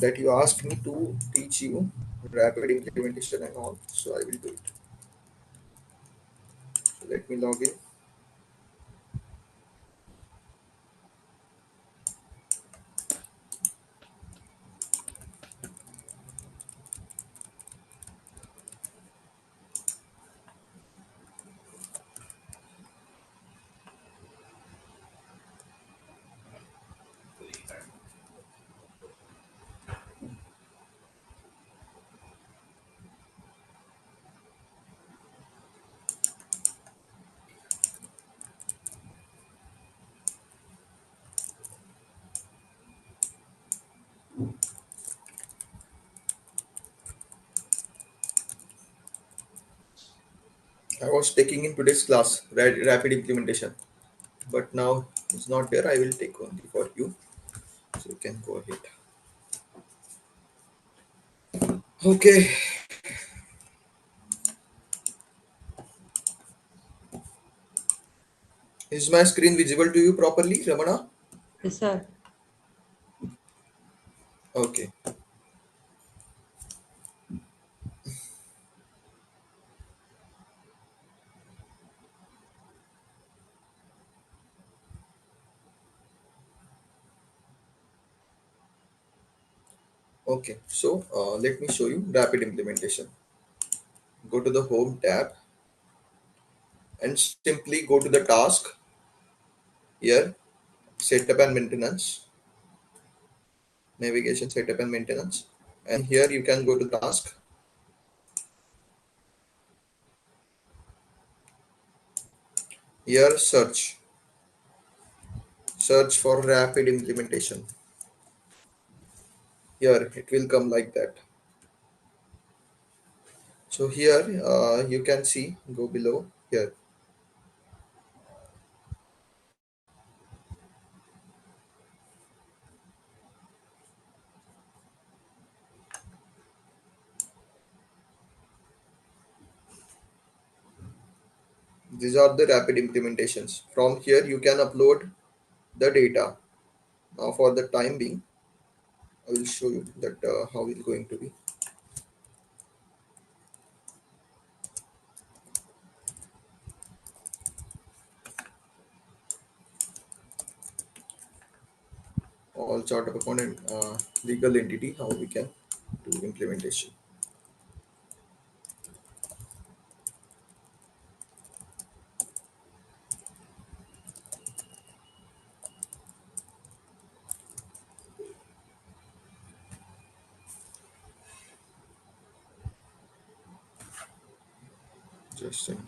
that you asked me to teach you rapid implementation and all, so I will do it. So let me log in. I was taking in today's class rapid implementation, but now it's not there. I will take only for you, so you can go ahead. Okay, is my screen visible to you properly, Ramana? Yes, sir. Okay. Okay, so let me show you rapid implementation. Go to the home tab and simply go to the task here, setup and maintenance, navigation, setup and maintenance. And here you can go to task. Here search for rapid implementation. Here it will come like that. So here you can see, go below here. These are the rapid implementations. From here you can upload the data. Now for the time being, I will show you that how it's going to be. All chart of account and legal entity, how we can do implementation. Just a minute.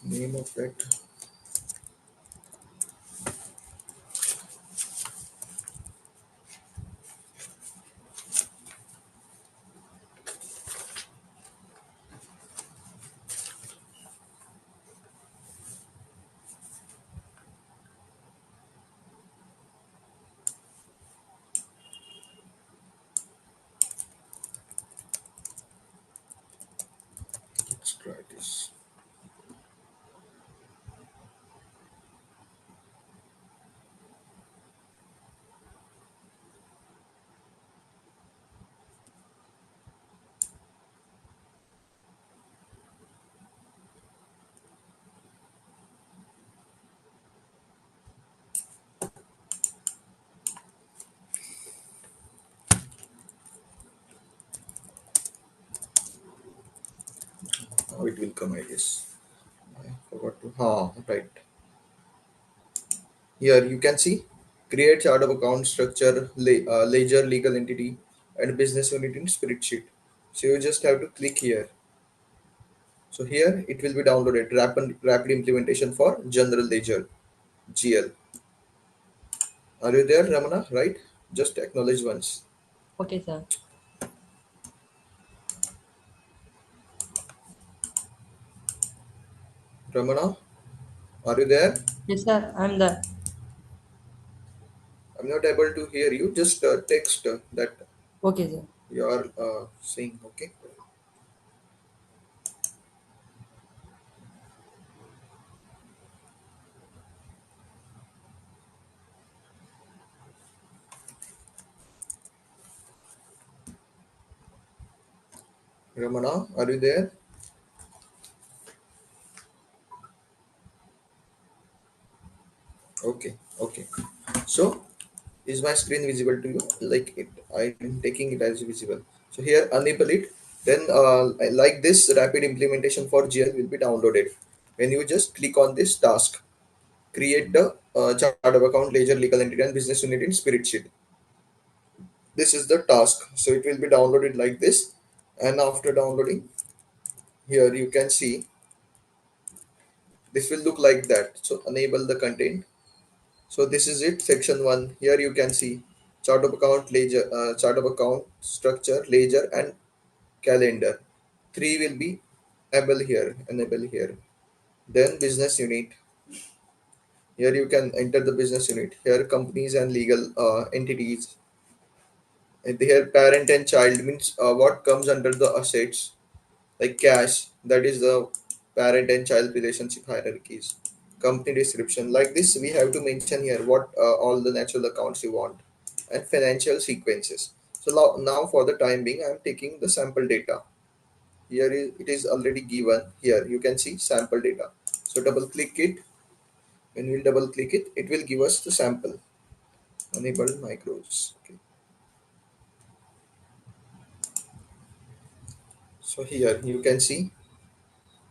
Name of that. Let's try this. Now it will come, I guess. I forgot to. Right. Here you can see create chart of account structure, ledger, legal entity, and business unit in spreadsheet. So you just have to click here. So here it will be downloaded rapid implementation for general ledger GL. Are you there, Ramana? Right? Just acknowledge once. Okay, sir. Ramana, are you there? Yes, sir. I'm there. I'm not able to hear you. Just text that Okay, sir. you are saying. Okay. Ramana, are you there? Okay. Okay. So is my screen visible to you? Like it, I'm taking it as visible. So here enable it. Then like this rapid implementation for GL will be downloaded. When you just click on this task, create the chart of account, ledger, legal entity, and business unit in spreadsheet. This is the task. So it will be downloaded like this. And after downloading, here you can see this will look like that. So enable the content. So this is it, section 1. Here you can see chart of account, ledger, chart of account, structure, ledger, and calendar. 3 will be enable here. Then business unit. Here you can enter the business unit. Here companies and legal entities. And here parent and child means what comes under the assets like cash. That is the parent and child relationship hierarchies. Company description like this we have to mention here what all the natural accounts you want and financial sequences. So now for the time being I am taking the sample data. Here it is already given. Here you can see sample data. So double click it. When we double click it, it will give us the sample. Enable micros. Okay. So here you can see,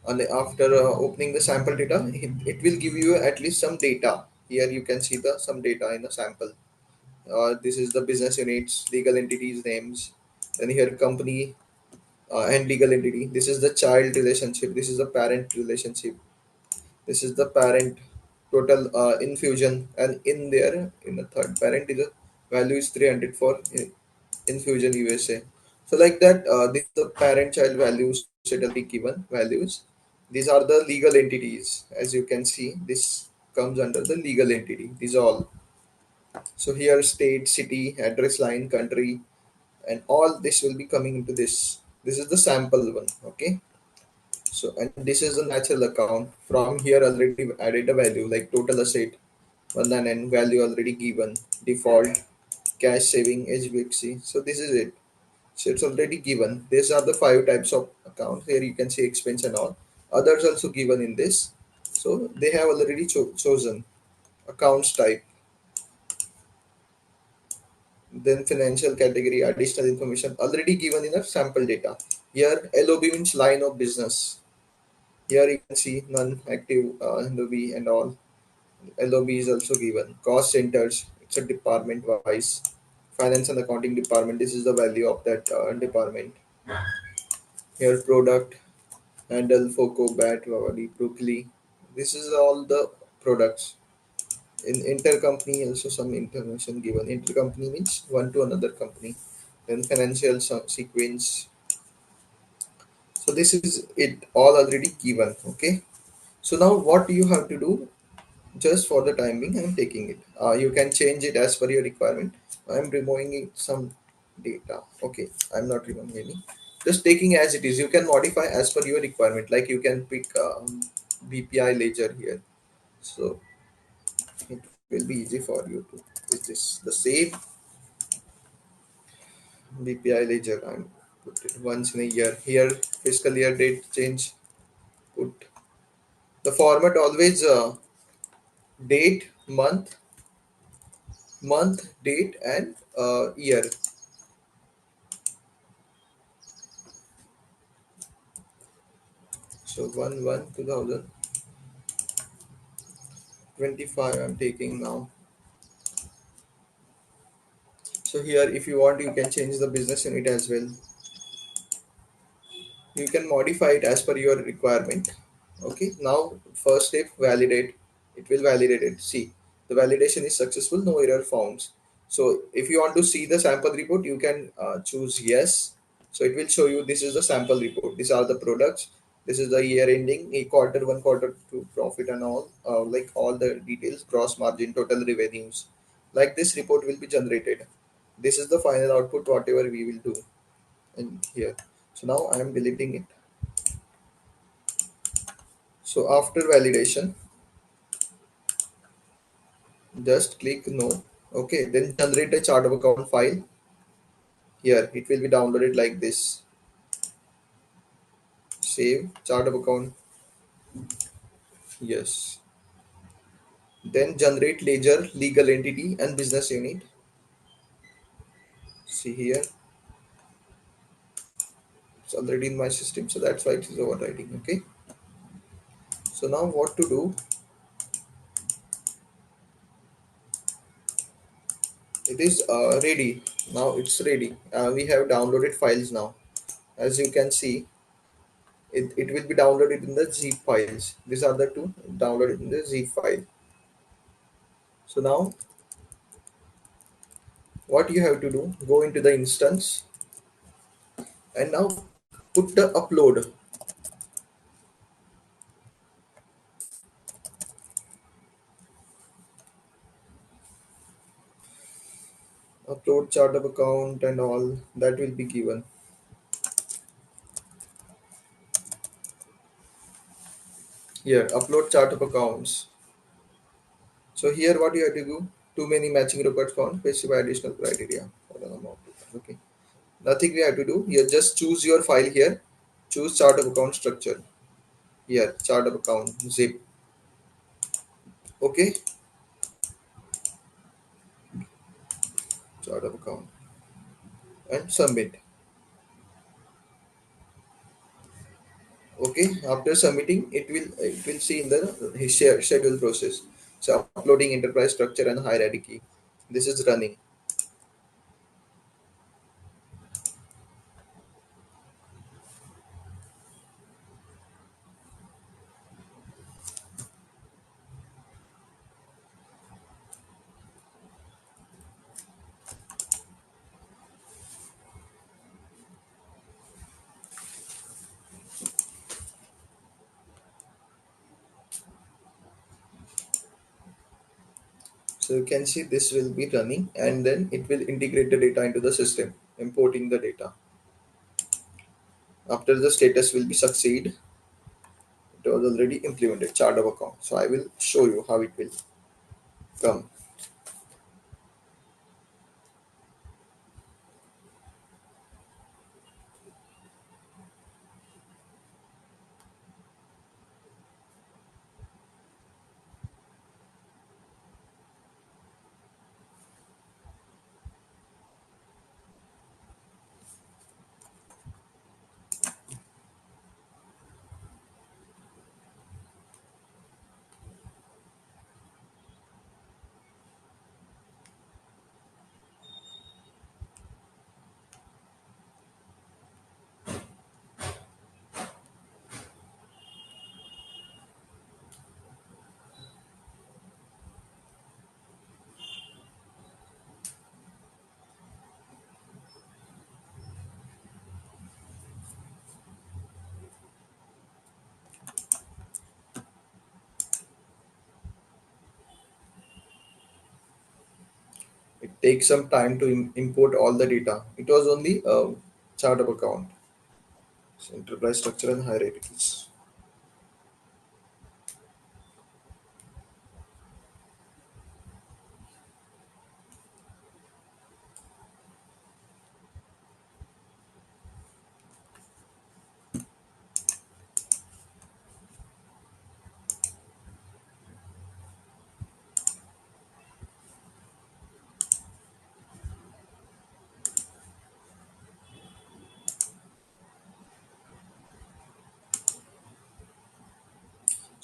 and after opening the sample data, it will give you at least some data. Here you can see the some data in the sample. This is the business units, legal entities names. Then here company and legal entity. This is the child relationship. This is the parent relationship. This is the parent total infusion, and in there in the third parent is the value is 300 for infusion USA. So like that, these are the parent child values should be given values. These are the legal entities. As you can see, this comes under the legal entity. These all. So here state, city, address line, country, and all this will be coming into this. This is the sample one. Okay. So and this is the natural account. From here already added a value like total asset, one and value already given, default, cash saving, HBXC. So this is it. So it's already given. These are the 5 types of accounts. Here you can see expense and all. Others also given in this. So they have already chosen accounts type. Then financial category, additional information already given in a sample data. Here LOB means line of business. Here you can see non-active LOB and all. LOB is also given. Cost centers, it's a department wise. Finance and accounting department, this is the value of that department. Here product, handle, Foco, Bat, Vavali, Brookly. This is all the products. In intercompany, also some information given. Intercompany means one to another company. Then financial sequence. So this is it all already given. Okay. So now what you have to do just for the time being, I'm taking it. You can change it as per your requirement. I'm removing it, some data. Okay. I'm not removing any. Just taking as it is. You can modify as per your requirement. Like you can pick BPI ledger here. So it will be easy for you to. Is this the same BPI ledger? I'm put it once in a year. Here fiscal year date change. Put the format always date, date, and year. So 1/1/2025 I'm taking now. So here, if you want, you can change the business unit as well. You can modify it as per your requirement. Okay, now first step, validate. It will validate it. See, the validation is successful, no error found. So if you want to see the sample report, you can choose yes. So it will show you this is the sample report, these are the products, this is the year ending, a quarter one, quarter two profit and all, like all the details, gross margin, total revenues, like this report will be generated. This is the final output whatever we will do in here. So now I am deleting it. So after validation, just click no. Okay, then generate a chart of account file. Here it will be downloaded like this. Save chart of account. Yes. Then generate ledger, legal entity and business unit. See here, it's already in my system, so that's why it is overwriting. Okay. So now what to do? It is ready. Now it's ready. We have downloaded files now. As you can see, it will be downloaded in the zip files. These are the two downloaded in the zip file. So now what you have to do, go into the instance and now put the upload chart of account and all that will be given. Here upload chart of accounts. So here what you have to do, too many matching records found, specify additional criteria for the amount. Okay, nothing we have to do here, just choose your file here, choose chart of account structure. Here chart of account zip. Okay, chart of account and submit. Okay, after submitting it will see in the schedule process. So uploading enterprise structure and hierarchy, this is running. So you can see this will be running and then it will integrate the data into the system, importing the data. After the status will be succeed, it was already implemented chart of account. So I will show you how it will come. It takes some time to import all the data. It was only a chart of account. So enterprise structure and hierarchies.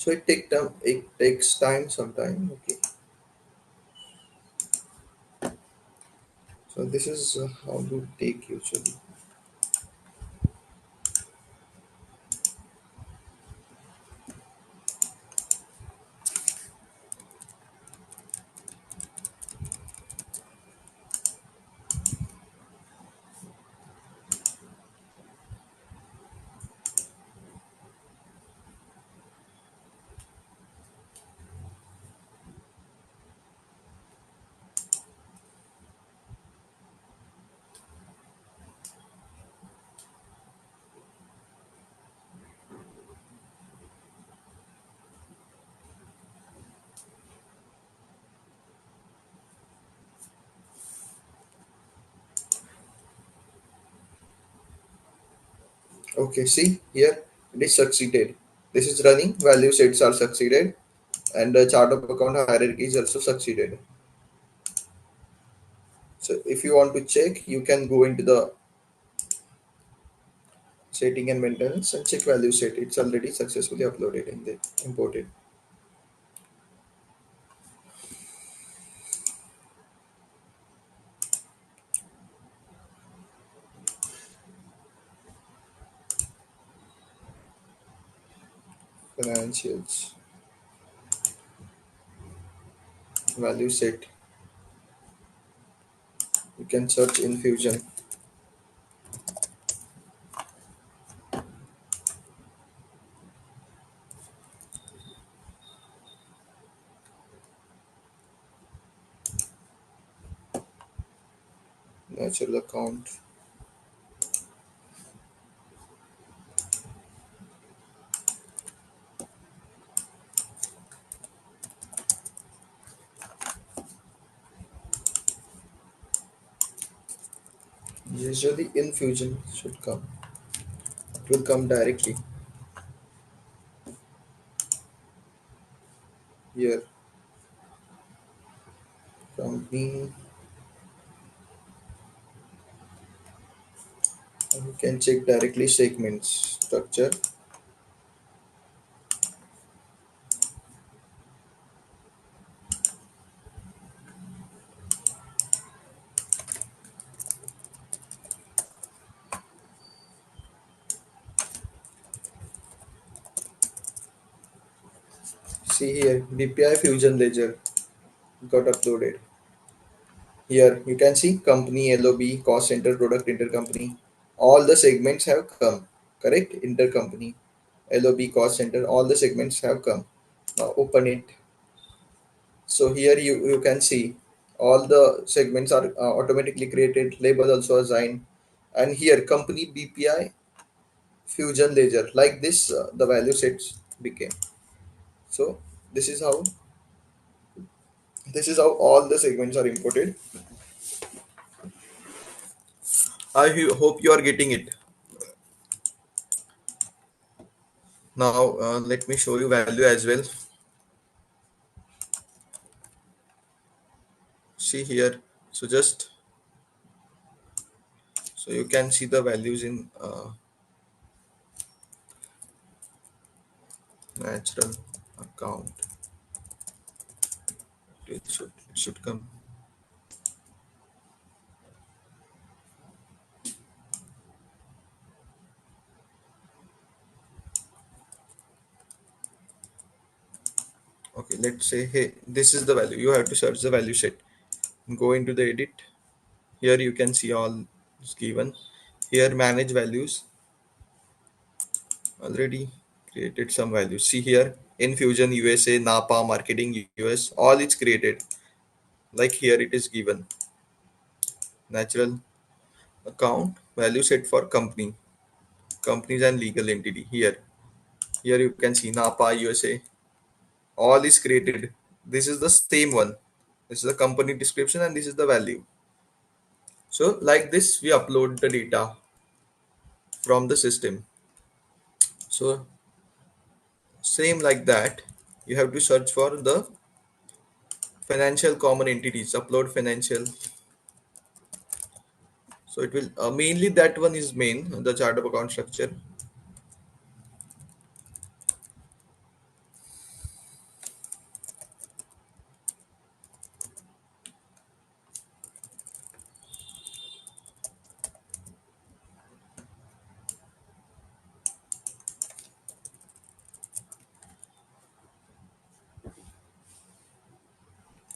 So it takes time sometime. Okay. So this is how to take usually. Okay, see here it is succeeded. This is running, value sets are succeeded, and the chart of account hierarchy is also succeeded. So if you want to check, you can go into the setting and maintenance and check value set. It's already successfully uploaded and imported. Financials, value set. You can search infusion, natural account, usually infusion should come. It will come directly here. Company, you can check directly segments structure. See here, DPI Fusion Ledger got uploaded. Here you can see company, LOB, cost center, product, intercompany. All the segments have come. Correct? Intercompany, LOB, cost center, all the segments have come. Now open it. So here you can see all the segments are automatically created, label also assigned, and here company BPI Fusion Ledger like this the value sets became. So this is how this is how all the segments are imported. Hope you are getting it. Now let me show you value as well. See here. So just so you can see the values in natural account. It should come. Okay, let's say hey, this is the value. You have to search the value set. Go into the edit. Here you can see all is given. Here manage values. Already created some values. See here Infusion USA, Napa, Marketing US, all it's created. Like here it is given. Natural account value set for company, companies and legal entity. Here you can see Napa USA. All is created. This is the same one. This is the company description and this is the value. So like this we upload the data from the system. So same like that you have to search for the financial common entities, upload financial. So it will mainly that one is main, the chart of account structure.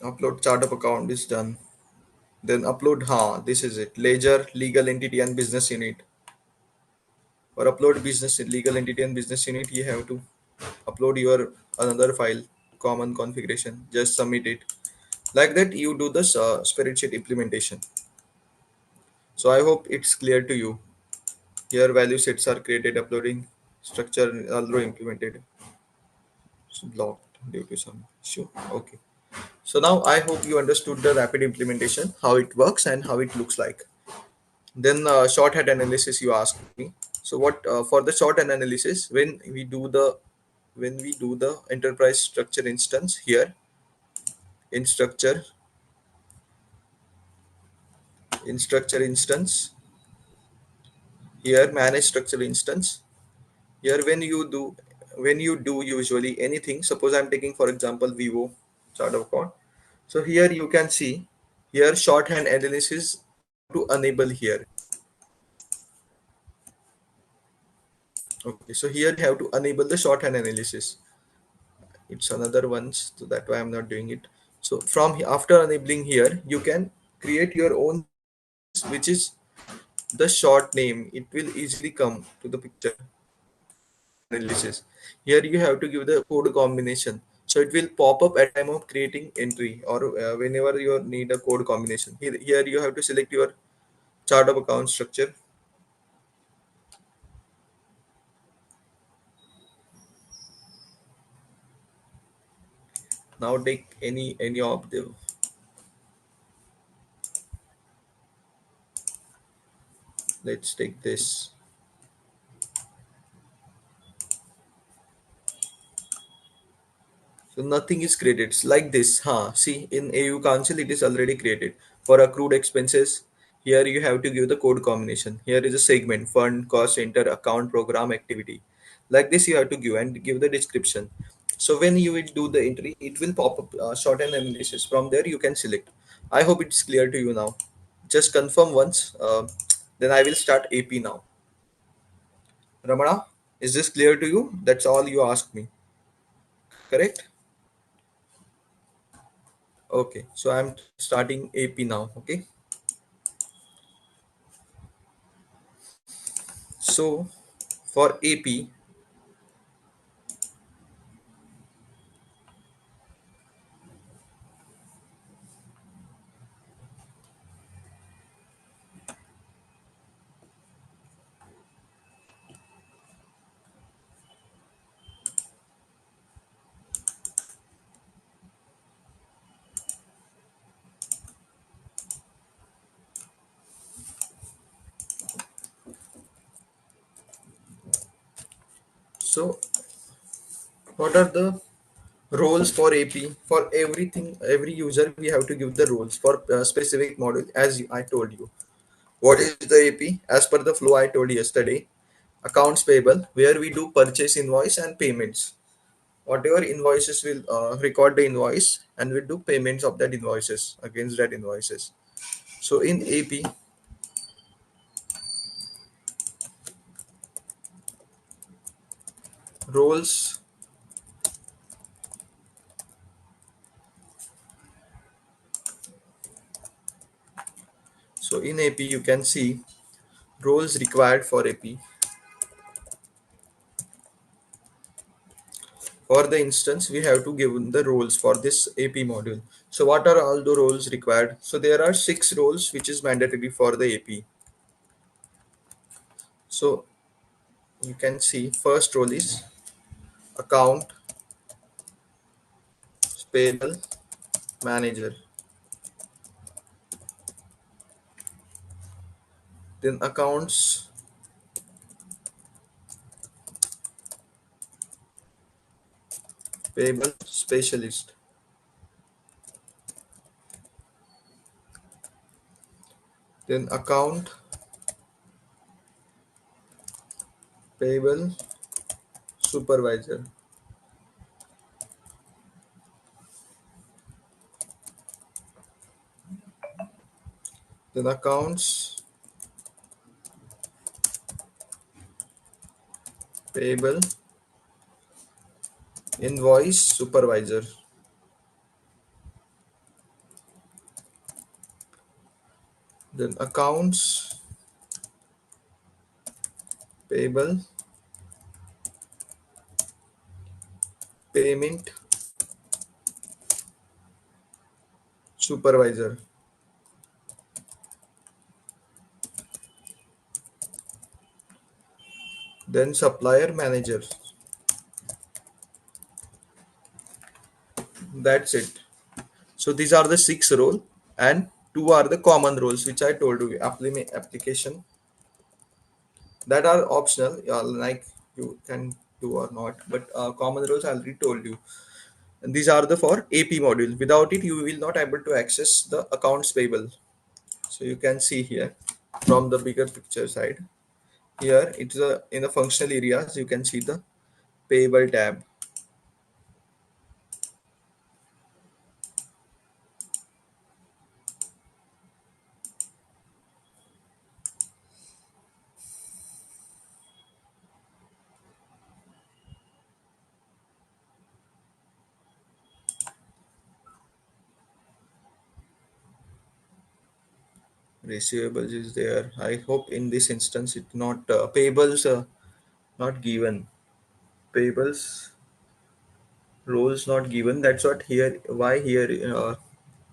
Upload chart of account is done. Then upload, this is it. Ledger, legal entity and business unit. For upload business legal entity and business unit, you have to upload your another file, common configuration. Just submit it. Like that, you do this spreadsheet implementation. So I hope it's clear to you. Here, value sets are created, uploading structure although implemented. So blocked due to some issue. Okay. So now I hope you understood the rapid implementation, how it works and how it looks like. Then shorthand analysis you asked me. So what for the shorthand analysis, when we do the enterprise structure instance here in structure instance, here manage structure instance. Here when you do usually anything, suppose I'm taking for example Vivo chart of account. So here you can see here shorthand analysis to enable here. Okay, so here you have to enable the shorthand analysis. It's another one, so that why I'm not doing it. So after enabling here, you can create your own, which is the short name. It will easily come to the picture analysis. Here you have to give the code combination. So it will pop up at time of creating entry or whenever you need a code combination. Here you have to select your chart of account structure. Now take any of the, let's take this. So nothing is created. It's like this. See, in AU Council, it is already created. For accrued expenses, here you have to give the code combination. Here is a segment, fund, cost center, account, program, activity. Like this, you have to give the description. So when you will do the entry, it will pop up shorthand analysis. From there, you can select. I hope it's clear to you now. Just confirm once. Then I will start AP now. Ramana, is this clear to you? That's all you asked me, correct? Okay, so I'm starting AP now. Okay, so for AP, so what are the roles for AP? For everything, every user, we have to give the roles for specific model, as I told you. What is the AP? As per the flow I told yesterday, accounts payable, where we do purchase invoice and payments. Whatever invoices will record the invoice and we do payments of that invoices against that invoices. So in AP roles, so in AP you can see roles required for AP. For the instance, we have to give the roles for this AP module. So what are all the roles required? So there are 6 roles which is mandatory for the AP. So you can see first role is account payable manager. Then accounts payable specialist. Then account payable supervisor. Then accounts payable invoice supervisor. then accounts payable, payment supervisor, then supplier manager. That's it. So these are the six role, and two are the common roles which I told you. Application that are optional, like you can do or not. But common roles I already told you. And these are the for AP module. Without it, you will not able to access the accounts payable. So you can see here from the bigger picture side. Here it's a in the functional areas you can see the payable tab. Receivables is there. I hope in this instance it not payables not given. Payables roles not given. That's what here. Why here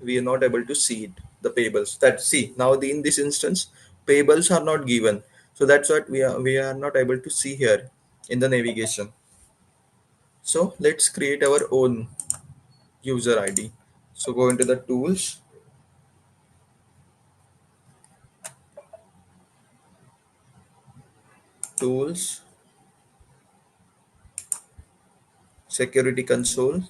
we are not able to see it. The payables. That see now in this instance payables are not given. So that's what we are not able to see here in the navigation. So let's create our own user ID. So go into the tools, security console.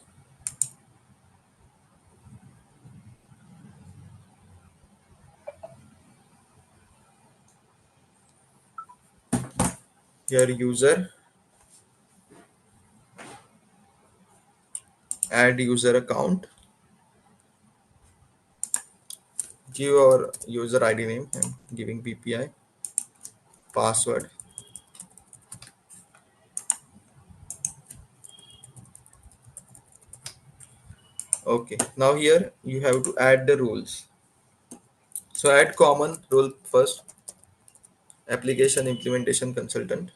Here user, add user account, give our user ID name. I'm giving PPI, password. Okay. Now here you have to add the rules. So add common role first. Application implementation consultant.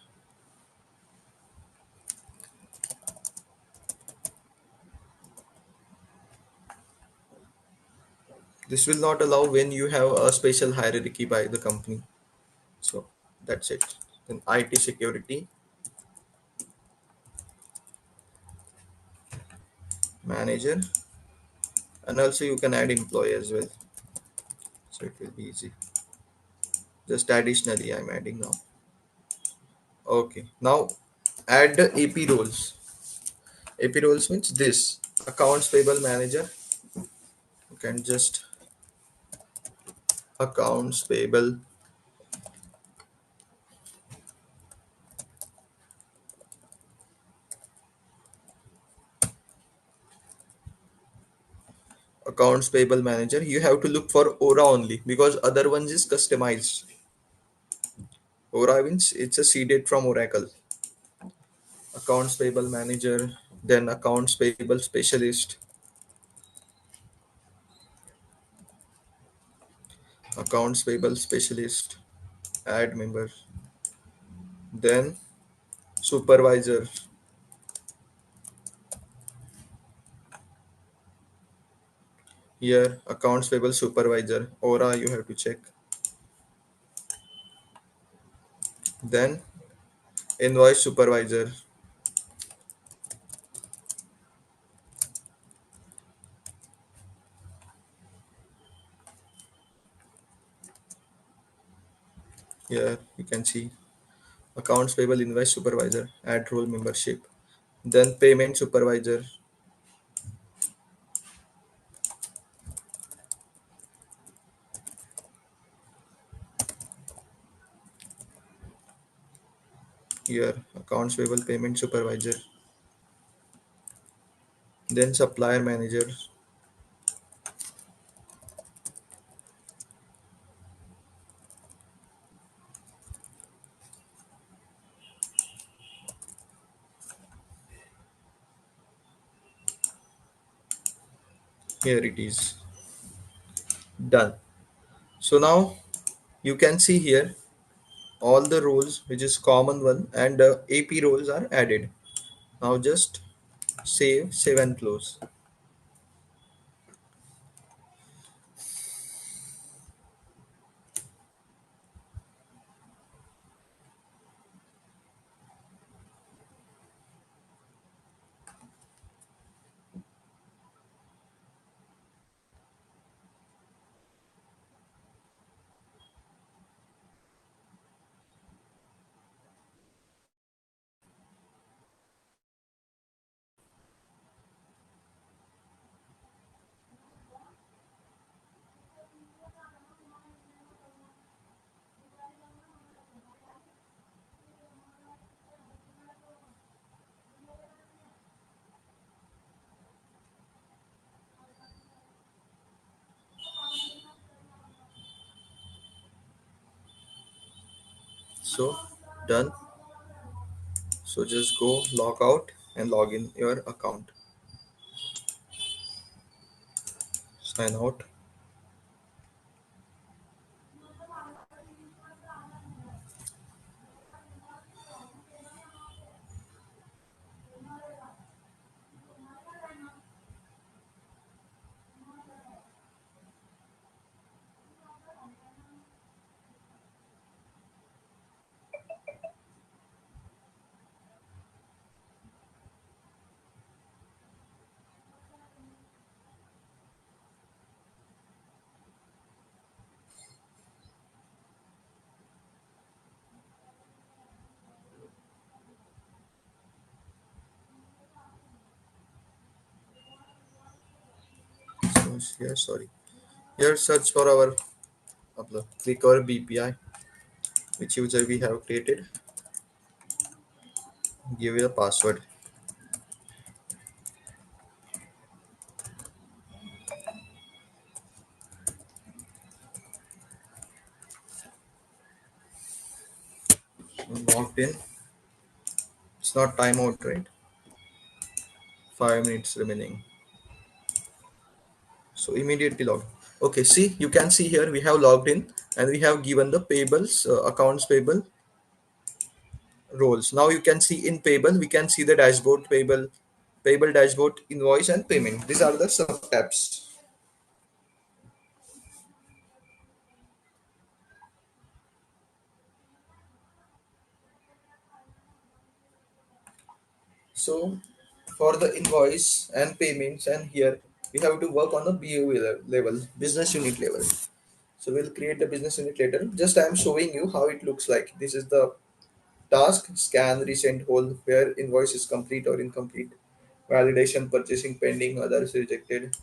This will not allow when you have a special hierarchy by the company. So that's it. Then IT security manager, and also you can add employee as well. So it will be easy. Just additionally, I'm adding now. Okay. Now add the AP roles. AP roles means this accounts payable manager. You can just accounts payable, accounts payable manager. You have to look for Aura only because other ones is customized. Aura means it's a seeded from Oracle. Accounts payable manager, then accounts payable specialist, accounts payable specialist, add member, then supervisor. Here accounts payable supervisor, Aura you have to check. Then invoice supervisor. Here you can see accounts payable invoice supervisor, add role membership. Then payment supervisor. Here accounts payable payment supervisor. Then supplier manager. Here it is done. So now You can see here all the roles which is common one and AP roles are added. Now just save and close. So done. So just go log out and log in your account. Sign out. So here, sorry. Here search for our click our BPI, which user we have created. Give it a password. Logged in. It's not timeout, right? 5 minutes remaining. So immediately log. Okay, see, you can see here we have logged in and we have given the payables, accounts payable roles. Now you can see in payable, we can see the dashboard payable, payable dashboard, invoice and payment. These are the sub tabs. So for the invoice and payments, and here we have to work on the BU level, business unit level. So we'll create the business unit later. Just I am showing you how it looks like. This is the task: scan, resend, hold, where invoice is complete or incomplete, validation, purchasing pending, others rejected.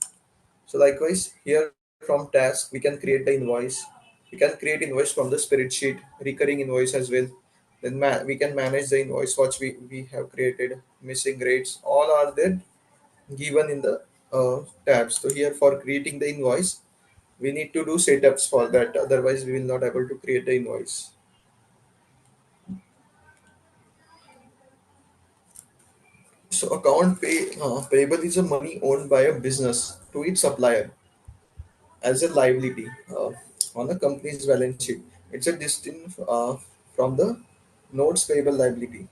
So likewise, here from task, we can create the invoice. We can create invoice from the spreadsheet, recurring invoice as well. Then we can manage the invoice what we have created, missing rates, all are there given in the tabs. So here for creating the invoice, we need to do setups for that. Otherwise, we will not able to create the invoice. So payable is a money owned by a business to its supplier as a liability on a company's balance sheet. It's a distinct from the notes payable liability.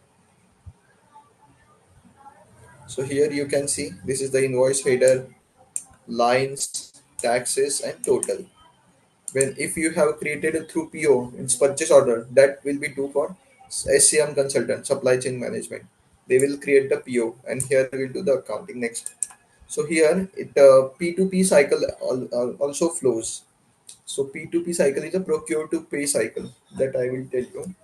So here you can see this is the invoice header, lines, taxes, and total. When if you have created it through PO, it's purchase order, that will be due for SCM consultant, supply chain management. They will create the PO, and here we'll do the accounting next. So here it P2P cycle also flows. So P2P cycle is a procure to pay cycle that I will tell you.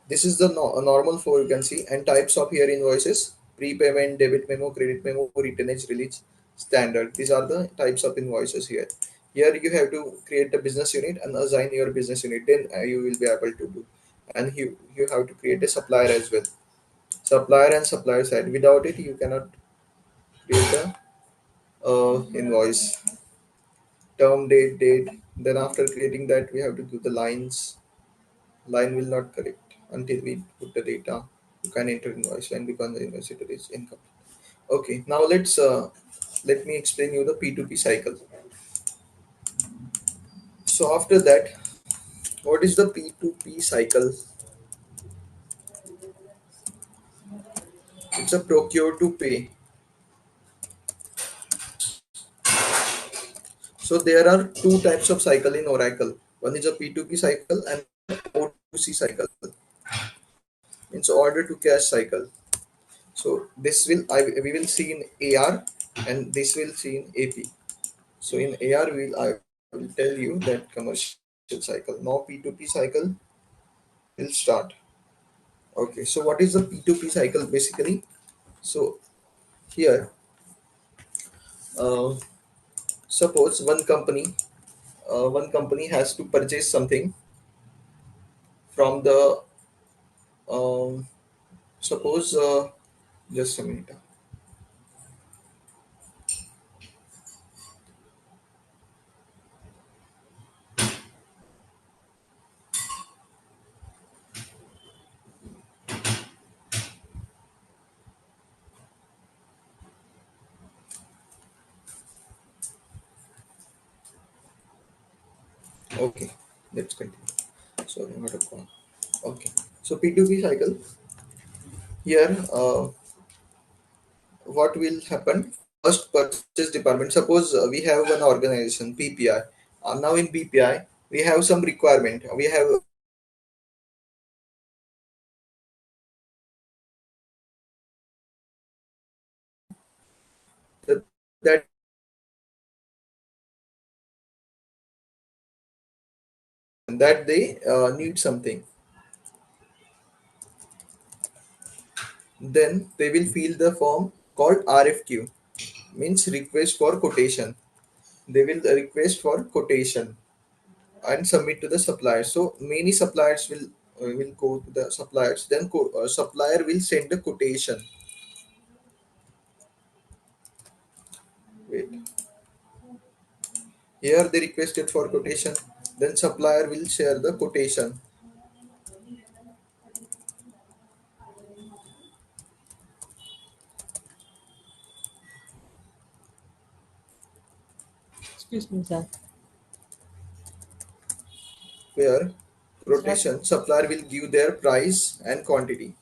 This is the normal flow you can see, and types of here invoices: prepayment, debit memo, credit memo, retainage, release, standard. These are the types of invoices here. Here you have to create the business unit and assign your business unit. Then you will be able to do. And you have to create a supplier as well. Supplier and supplier side. Without it, you cannot create a invoice. Term, date. Then after creating that, we have to do the lines. Line will not correct until we put the data. You can enter invoice line because the invoice header is incomplete. Okay, now let me explain you the P2P cycle. So after that, what is the P2P cycle? It's a procure to pay. So there are two types of cycle in Oracle. One is a P2P cycle and O2C cycle. It's order to cash cycle. So this will we will see in AR and this will see in AP. So in AR I will tell you that commercial cycle. Now P2P cycle will start. Okay, so what is the P2P cycle basically? So here, uh, suppose one company has to purchase something from the um, suppose just a minute. Okay, let's continue. Sorry, not a call. Okay, so P2P cycle here. What will happen? First, purchase department. Suppose we have one organization PPI. Now in PPI we have some requirement. We have that that they need something. Then they will fill the form called RFQ, means request for quotation. They will request for quotation and submit to the supplier. So many suppliers will go to the suppliers. Then supplier will send the quotation. Wait, here they requested for quotation. Then supplier will share the quotation. Excuse me, sir. Where Sir, quotation supplier will give their price and quantity.